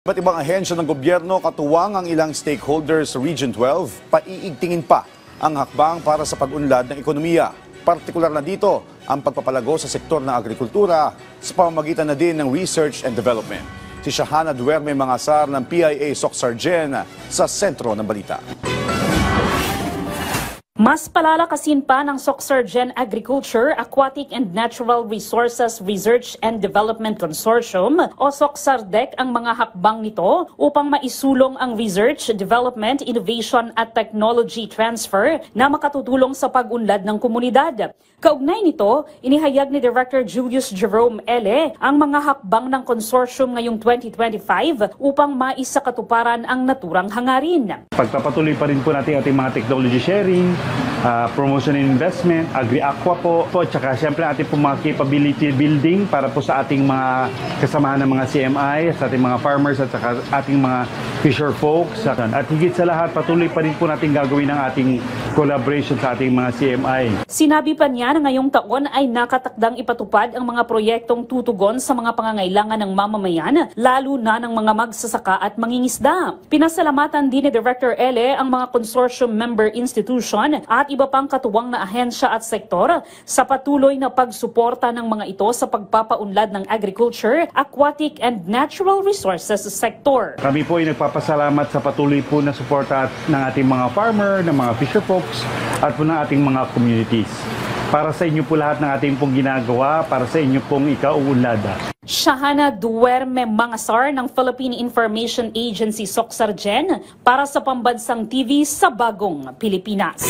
Iba't ibang ahensya ng gobyerno katuwang ang ilang stakeholders sa Region 12, paiigtingin pa ang hakbang para sa pag-unlad ng ekonomiya. Partikular na dito ang pagpapalago sa sektor ng agrikultura sa pamamagitan na din ng research and development. Si Shahana Duerme Mangasar ng PIA Socsargen sa sentro ng balita. Mas palalakasin pa ng Socsargen Agriculture, Aquatic and Natural Resources Research and Development Consortium o Socsardec ang mga hakbang nito upang maisulong ang research, development, innovation at technology transfer na makatutulong sa pag-unlad ng komunidad. Kaugnay nito, inihayag ni Director Julius Jerome Ele ang mga hakbang ng consortium ngayong 2025 upang maisakatuparan ang naturang hangarin. Pagpapatuloy pa rin po natin ating mga technology sharing, promotion and investment, agri-aqua po, at saka siyempre ating po mga capability building para po sa ating mga kasamahan ng mga CMI, sa ating mga farmers at saka ating mga fisher folks. At higit sa lahat, patuloy pa rin po natin gagawin ang ating collaboration sa ating mga CMI. Sinabi pa niya na ngayong taon ay nakatakdang ipatupad ang mga proyektong tutugon sa mga pangangailangan ng mamamayan, lalo na ng mga magsasaka at mangingisda. Pinasalamatan din ni Director Ele ang mga consortium member institution at iba pang katuwang na ahensya at sektor sa patuloy na pagsuporta ng mga ito sa pagpapaunlad ng agriculture, aquatic and natural resources sector. Kami po ay nagpapasalamat sa patuloy po na suporta ng ating mga farmer, ng mga fisher folks at po ng ating mga communities. Para sa inyo po lahat ng ating pong ginagawa, para sa inyo pong ikauunlad. Shahana Duerme Mangasar ng Philippine Information Agency Socsargen para sa Pambansang TV sa Bagong Pilipinas.